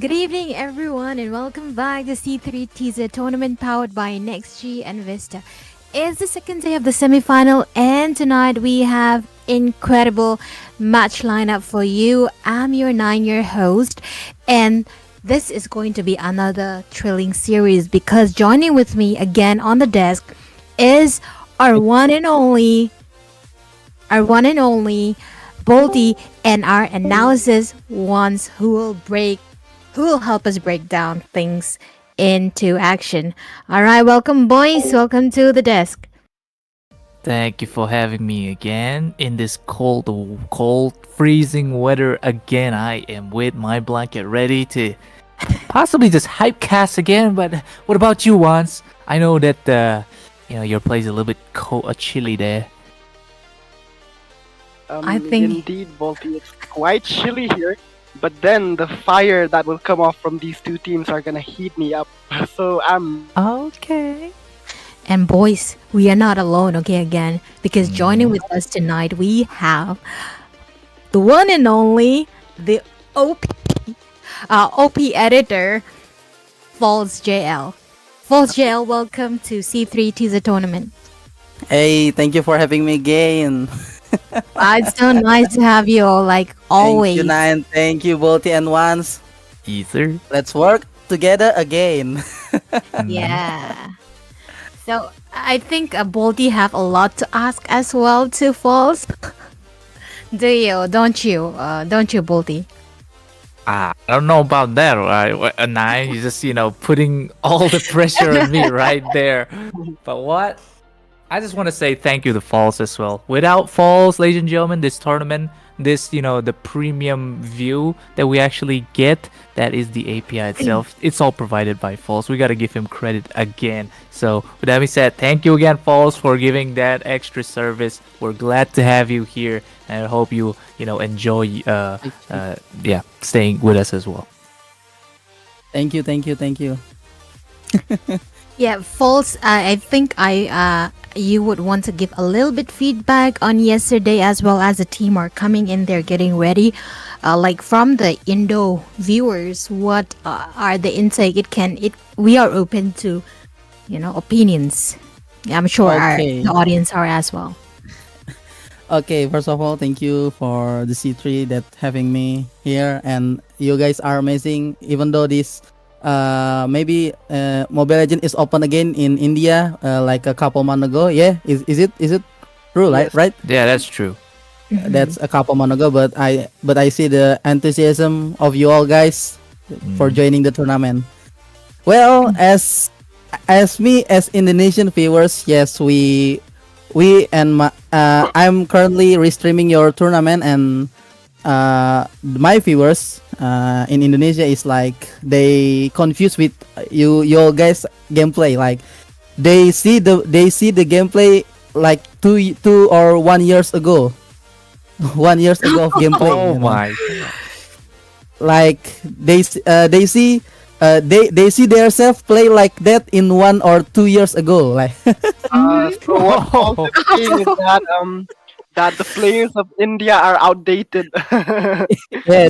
Good evening, everyone, and welcome back to C3 Teaser Tournament powered by NextG and Vista. It's the second day of the semifinal, and tonight we have incredible match lineup for you. I'm your 9-year host, and this is going to be another thrilling series because joining with me again on the desk is our one and only, Boldy, and our analysis ones who will help us break down things into action. All right, welcome, boys. Welcome to the desk. Thank you for having me again in this cold, freezing weather again. I am with my blanket ready to possibly just hype cast again. But what about you, Wans? I know that your place is a little bit chilly there. I think- Indeed, Volty, it's quite chilly here. But then the fire that will come off from these two teams are gonna heat me up. So I'm Okay. And boys, we are not alone, okay, again, because joining with us tonight, we have the one and only, the OP editor, Falls JL. Falls JL, welcome to C3 Teaser Tournament. Hey, thank you for having me again. It's so nice to have you all, like always. Thank you, Nine. Thank you, Bolty and Once. Ether. Let's work together again. Yeah. So I think Boldy have a lot to ask as well to Falls. Do you? Don't you? Don't you, Boldy? I don't know about that. Nine, you just putting all the pressure on me right there. But what? I just want to say thank you to Falls as well. Without Falls, ladies and gentlemen, this tournament, the premium view that we actually get, that is the API itself. It's all provided by Falls. We got to give him credit again. So with that being said, thank you again, Falls, for giving that extra service. We're glad to have you here, and I hope you enjoy staying with us as well. Thank you. Yeah, Falls. I think you would want to give a little bit feedback on yesterday, as well as the team are coming in there getting ready. Like from the Indo viewers, what are the intake? We are open to, opinions. I'm sure the audience are as well. Okay, first of all, thank you for the C3 that having me here, and you guys are amazing. Even though this maybe Mobile Legend is open again in India like a couple months ago. Yeah, is it true? Yes. Right? Yeah, that's true. That's a couple months ago, but I see the enthusiasm of you all guys for joining the tournament. Well, as me as Indonesian viewers, yes, we and I'm currently restreaming your tournament, and my viewers in Indonesia is like they confused with your guys gameplay. Like they see the gameplay like two or 1 years ago. 1 years ago of gameplay. Oh my. Like they see themselves play like that in 1 or 2 years ago. Like so what Paul is saying is that the players of India are outdated. yeah,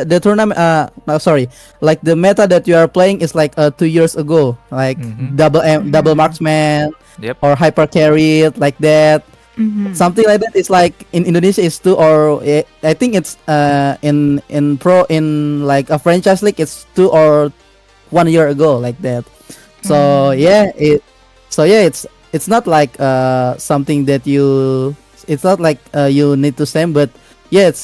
the tournament. No, sorry, like the meta that you are playing is like 2 years ago, like double marksman, Yep. or hyper carried like that. Something like that is like in Indonesia is 2 or I think it's in like a franchise league it's 2 or 1 year ago like that. So it's not like something that it's not like you need to same, but yeah, it's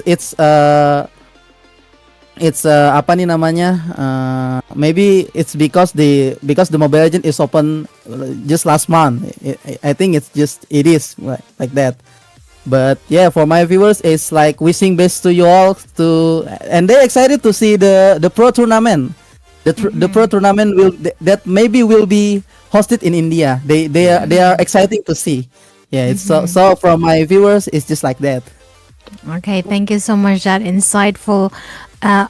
apa nih namanya, maybe it's because the Mobile Legend is open just last month. I think it is like that. But yeah, for my viewers, it's like wishing best to you all and they're excited to see the pro tournament. The pro tournament that maybe will be hosted in India. They are exciting to see. Yeah, it's so from my viewers, it's just like that. Okay, thank you so much. That insightful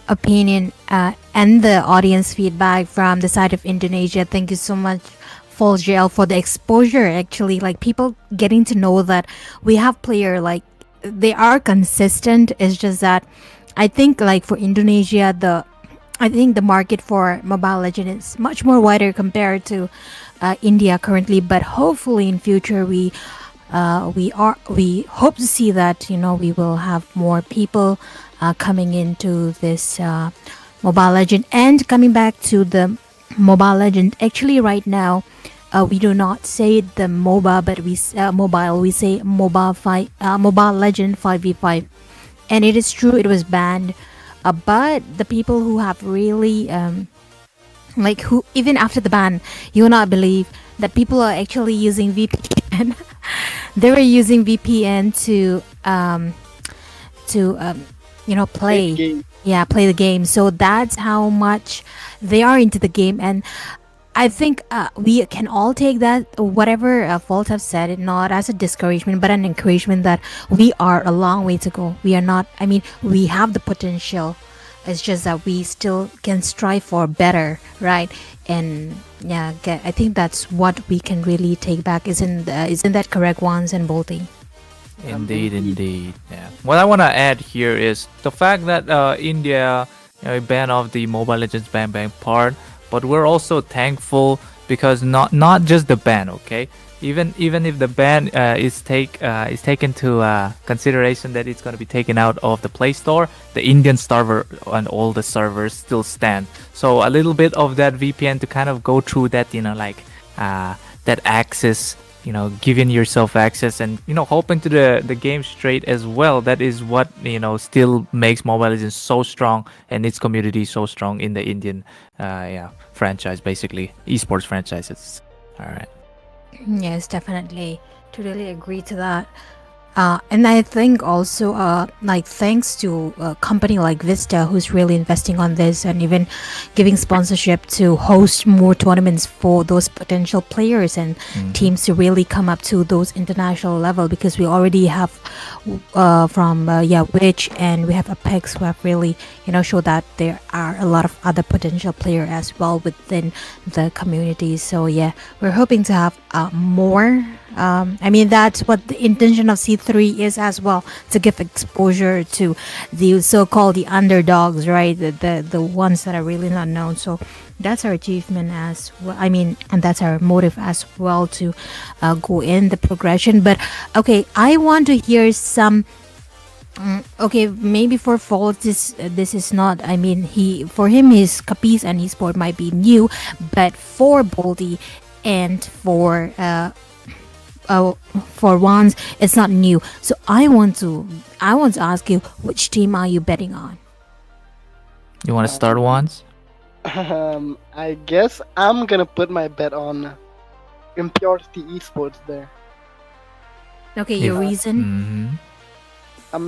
opinion and the audience feedback from the side of Indonesia. Thank you so much, Falls JL, for the exposure. Actually, like people getting to know that we have player like they are consistent. It's just that I think like for Indonesia, I think the market for Mobile Legends is much more wider compared to India currently. But hopefully in future we hope to see that we will have more people coming into this Mobile Legend. And coming back to the Mobile Legend, actually right now we do not say the MOBA, but mobile. We say Mobile Legend 5v5, and it is true it was banned. But the people who have really like who even after the ban, you will not believe that people are actually using VPN. They were using VPN to play. Game. Yeah, play the game. So that's how much they are into the game. And I think we can all take that, whatever Fault have said, it not as a discouragement, but an encouragement that we are a long way to go. We are not, I mean, we have the potential. It's just that we still can strive for better, right? And yeah, I think that's what we can really take back. Isn't that correct, Wands and Bolty? Indeed. Yeah. What I want to add here is the fact that India banned off the Mobile Legends ban part, but we're also thankful because not just the ban, okay? Even if the ban is taken to consideration that it's going to be taken out of the Play Store, the Indian server and all the servers still stand. So a little bit of that VPN to kind of go through that, that access, giving yourself access and hoping to the game straight as well. That is what still makes Mobile Legends so strong and its community so strong in the Indian franchise, basically esports franchises. All right. Yes, definitely. Totally agree to that. And I think also, like thanks to a company like Vista, who's really investing on this and even giving sponsorship to host more tournaments for those potential players and teams to really come up to those international level. Because we already have from Witch, and we have Apex, who have really show that there are a lot of other potential players as well within the community. So yeah, we're hoping to have more. I mean, that's what the intention of C3 is as well, to give exposure to the so-called the underdogs, right? The ones that are really not known. So that's our achievement as well. I mean, and that's our motive as well to go in the progression. But okay, I want to hear some. Okay, maybe for Fault, this is not. I mean, for him his KAPIS and esport might be new, but for Boldy and for Wands, it's not new. So I want to ask you, which team are you betting on? You want to start once? I guess I'm gonna put my bet on Impurity Esports there. Okay, your reason?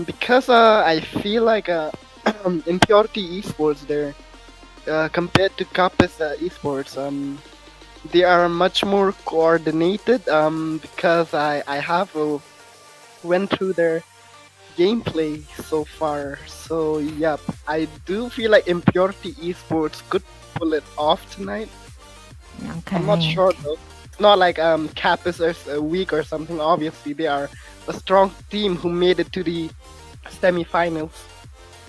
Because I feel like Impurity Esports there, compared to KAPIS Esports, they are much more coordinated. Because I have went through their gameplay so far. So yeah, I do feel like Impurity Esports could pull it off tonight. Okay. I'm not sure though. It's not like KAPIS is weak or something. Obviously, they are a strong team who made it to the semi-finals.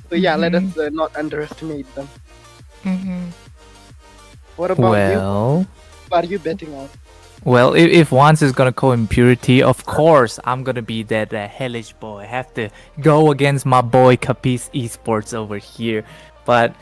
So yeah, let us not underestimate them. What about you? What are you betting on? Well, if once is gonna call Impurity, of course I'm gonna be that hellish boy. I have to go against my boy KAPIS Esports over here. But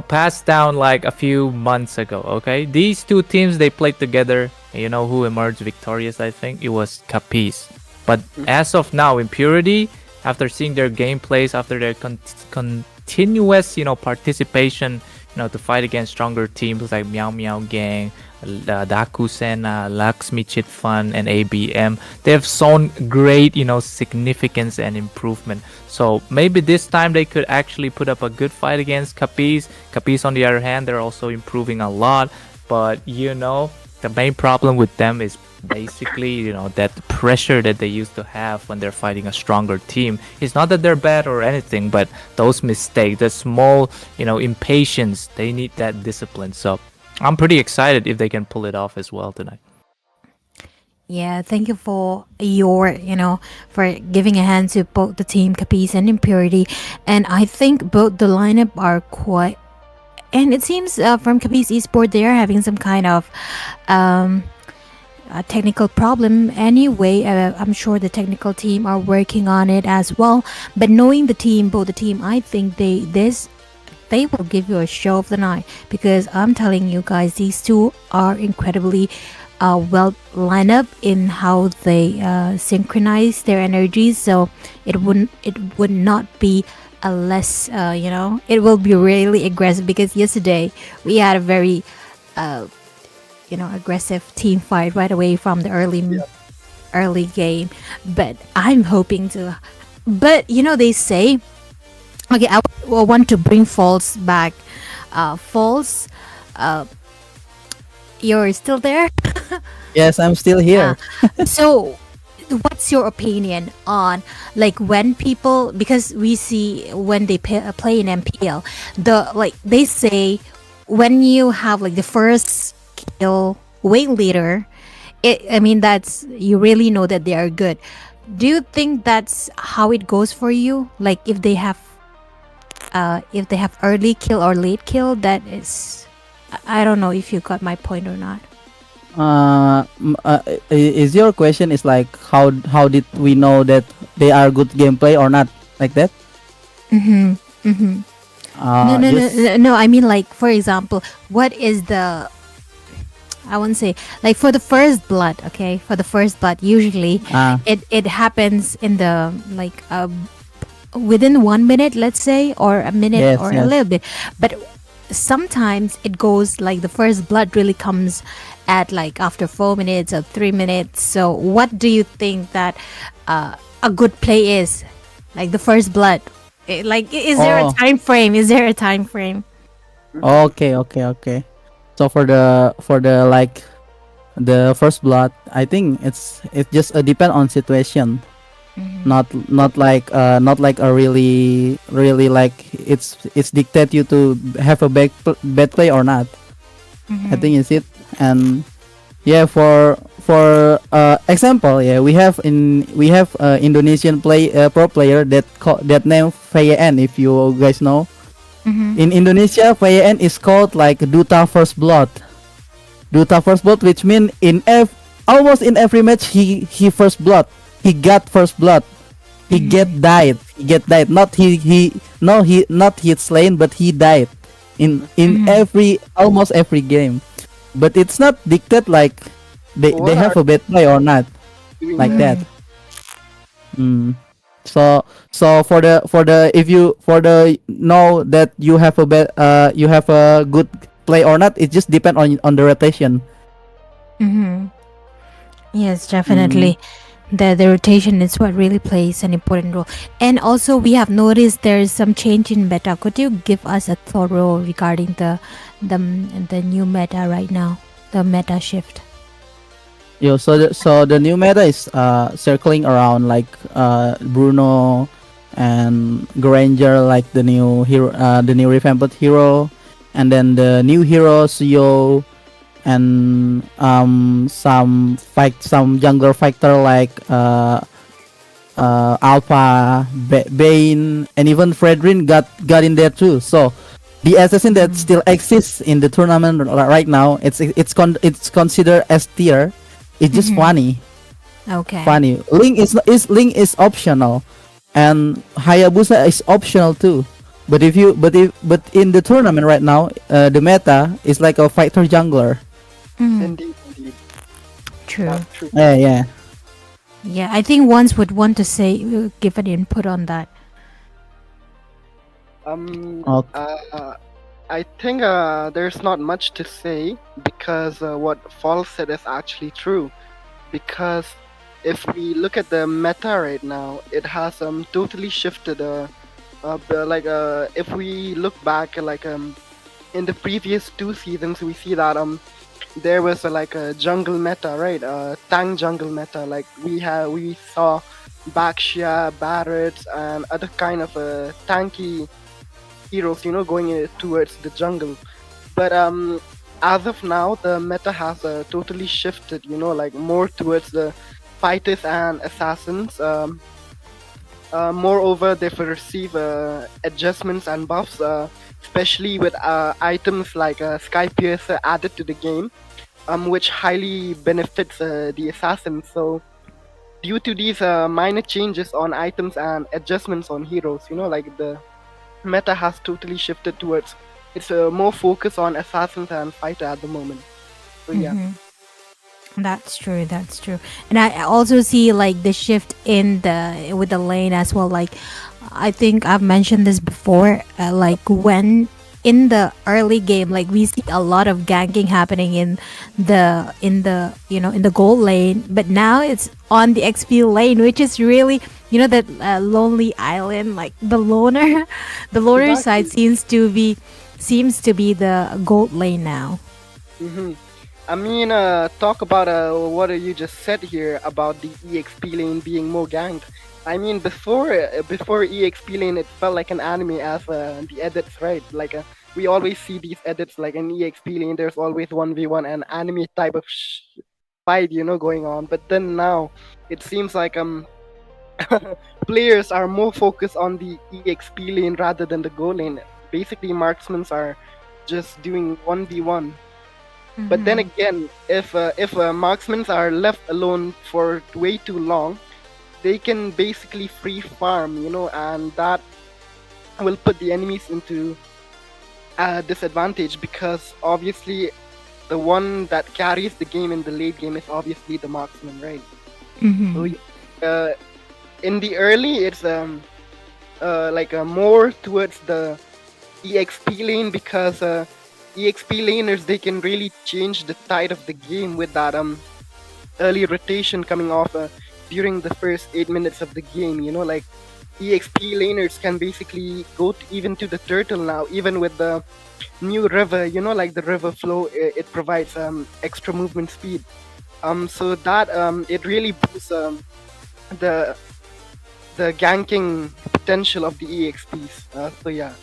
passed down like a few months ago. Okay, these two teams, they played together. Who emerged victorious? I think it was KAPIS. But as of now, Impurity, after seeing their gameplays, after their continuous participation, to fight against stronger teams like Meow Meow Gang, Dakusen, Lakshmi Chit Fun, and ABM, they have shown great, significance and improvement. So maybe this time they could actually put up a good fight against KAPIS. KAPIS, on the other hand, they're also improving a lot. But the main problem with them is basically that pressure that they used to have when they're fighting a stronger team. It's not that they're bad or anything, but those mistakes, the small impatience, they need that discipline. So I'm pretty excited if they can pull it off as well tonight. Yeah, thank you for your, for giving a hand to both the team Capis and Impurity. And I think both the lineup are quite. And it seems from Capis Esport, they are having some kind of um, a technical problem anyway. I'm sure the technical team are working on it as well. But knowing the team, both the team, I think they will give you a show of the night, because I'm telling you guys, these two are incredibly well lined up in how they synchronize their energies. So it would not be a less it will be really aggressive, because yesterday we had a very aggressive team fight right away from the early game. But I'm hoping to. But they say, okay, I want to bring False back. False, uh, you're still there? Yes, I'm still Yeah. here. So, what's your opinion on, like, when people, because we see when they play in MPL, they say when you have like the first kill weight leader, I mean, that's, you really know that they are good. Do you think that's how it goes for you? Like, if they have early kill or late kill, that is, I don't know if you got my point or not. Is your question is like how did we know that they are good gameplay or not, like that? Mm-hmm. Mm-hmm. No, no, no, Just no, no. I mean, like, for example, what is the? I won't say, like, for the first blood. Okay, for the first blood, usually uh it happens in the, like, within 1 minute, let's say, or a minute yes, or a yes. little bit. But sometimes it goes like the first blood really comes at like after 4 minutes or 3 minutes. So what do you think that a good play is? Like the first blood. Like, is there a Oh, time frame? Is there a time frame? okay, okay, okay. So for the like the first blood, I think it just depend on situation. Mm-hmm. Not like a really like it's dictate you to have a bad play or not. I Mm-hmm. think it's it. And yeah, for example, yeah, we have Indonesian pro player that name Fayan, if you guys know. Mm-hmm. In Indonesia, Fayan is called like Duta First Blood. Duta First Blood, which mean almost in every match he first blood. He got first blood. He get Mm-hmm. died. He get died. Not he no he not he slain, but he died in Mm-hmm. every almost every game. But it's not dictated like they What are have a bad play or not, you doing like there? that. Mm-hmm. Mm. So for the if you for the know that you have a good play or not, it just depend on the rotation. Mm-hmm. Yes, Mm. definitely. The rotation is what really plays an important role. And also, we have noticed there is some change in meta. Could you give us a thorough regarding the the new meta right now, the meta shift? Yo, so the new meta is circling around like Bruno and Granger, like the new hero, the new revamped hero, and then the new heroes Yo, and some jungler fighter like Alpha, Bane, and even Fredrin got in there too. So the assassin that Mm-hmm. still exists in the tournament right now, it's considered S tier. It's just Mm-hmm. funny. Okay. Funny. Link is optional, and Hayabusa is optional too. But in the tournament right now, the meta is like a fighter jungler. Mm, Indeed, indeed. true. That's true. Yeah, yeah. Yeah, I think ones would want to say, give an input on that. Um, Okay. I think there's not much to say because what Fall said is actually true. Because if we look at the meta right now, it has totally shifted. If we look back in the previous 2 seasons, we see that there was like a jungle meta, right? Tank jungle meta. Like we saw Baxia, Barretts, and other kind of tanky heroes, going towards the jungle. But as of now, the meta has totally shifted. Like more towards the fighters and assassins. Moreover, they've received adjustments and buffs, especially with items like Sky Piercer added to the game, which highly benefits the assassins. So, due to these minor changes on items and adjustments on heroes, like the meta has totally shifted towards it's more focus on assassins and fighter at the moment. So yeah. That's true. That's true. And I also see like the shift in the with the lane as well. Like I think I've mentioned this before. Like when in the early game, like we see a lot of ganking happening in the in the gold lane, but now it's on the XP lane, which is really that lonely island, like the loner, the loner side seems to be the gold lane now. hmm I mean, talk about what you just said here about the EXP lane being more ganked. I mean, before EXP lane, it felt like an anime as the edits, right? Like we always see these edits like in EXP lane. There's always 1v1 and anime type of fight, going on. But then now, it seems like players are more focused on the EXP lane rather than the go lane. Basically, marksmen are just doing 1v1. But then again, if marksmen are left alone for way too long, they can basically free farm, and that will put the enemies into a disadvantage because obviously the one that carries the game in the late game is obviously the marksman, right? So, in the early, it's like more towards the EXP lane because EXP laners, they can really change the tide of the game with that early rotation coming off during the first 8 minutes of the game. Like EXP laners can basically go even to the turtle now, even with the new river. Like the river flow, it provides extra movement speed. So that it really boosts the ganking potential of the EXPs. So yeah.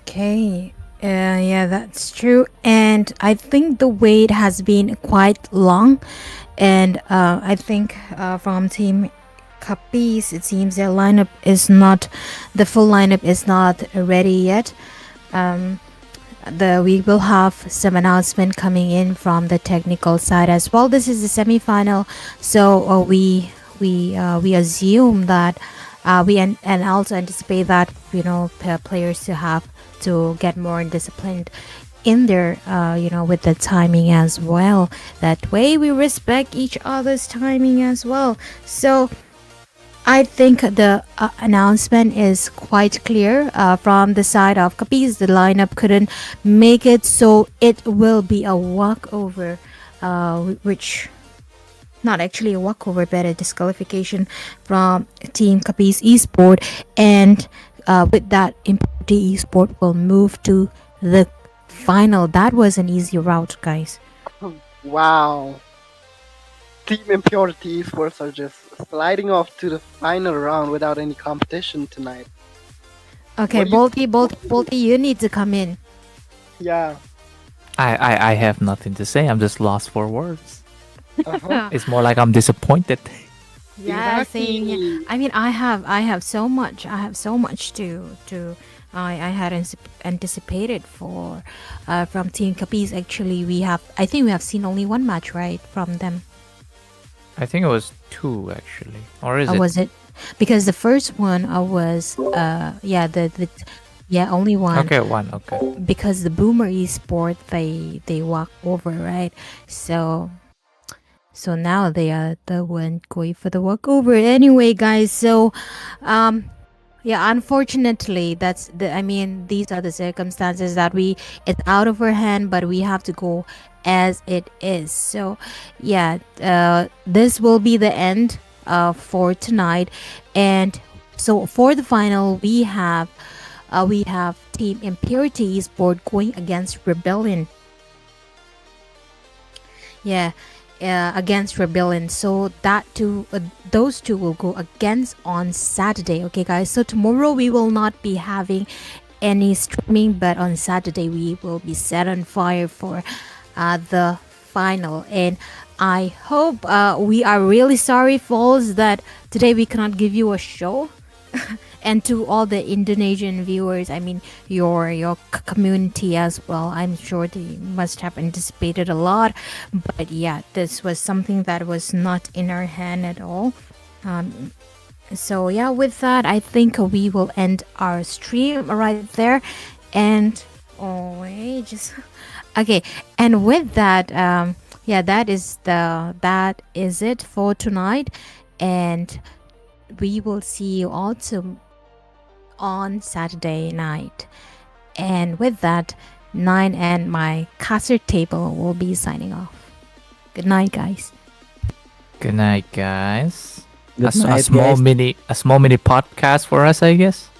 Okay. Yeah, that's true. And I think the wait has been quite long. And I think from Team KAPIS, it seems their lineup is not, the full lineup is not ready yet. We will have some announcement coming in from the technical side as well. This is the semi-final, so we assume that and also anticipate that players to have to get more disciplined in their with the timing as well. That way we respect each other's timing as well. So I think the announcement is quite clear from the side of KAPIS. The lineup couldn't make it, so it will be a walkover, which not actually a walkover, but a disqualification from Team KAPIS Esport, and with that, IMPURITY Esport will move to the final. That was an easy route, guys. Wow. Team Impurity Esports are just sliding off to the final round without any competition tonight. Okay, Bolty, you need to come in. Yeah. I have nothing to say. I'm just lost for words. Uh-huh. It's more like I'm disappointed. Yeah, Exactly. saying. I mean, I have so much. I have so much to. I had anticipated for from Team KAPIS. Actually, I think we have seen only one match, right, from them. I think it was 2 actually, or is Or it? was it? Because the first one was only one. Okay, 1. Okay. Because the Boomer Esport they walk over, right? So now they are the one going for the walkover. Anyway, guys, so yeah, unfortunately, these are the circumstances that it's out of our hand, but we have to go as it is. So yeah, this will be the end for tonight. And so for the final, we have Team Impurity Esport going against Rebellion. Yeah, against Rebellion. So those two will go against on Saturday. Okay, guys. So tomorrow we will not be having any streaming, but on Saturday we will be set on fire for the final. And I hope we are really sorry, Falls, that today we cannot give you a show. And to all the Indonesian viewers, I mean your community as well, I'm sure they must have anticipated a lot. But yeah, this was something that was not in our hand at all. So yeah, with that, I think we will end our stream right there. And oh wait, just okay. And with that, yeah, that is it for tonight. And we will see you all on Saturday night. And with that, Nine and my caster table will be signing off. Good night, guys. Good night, guys. Good A night, small guys. mini podcast for us, I guess.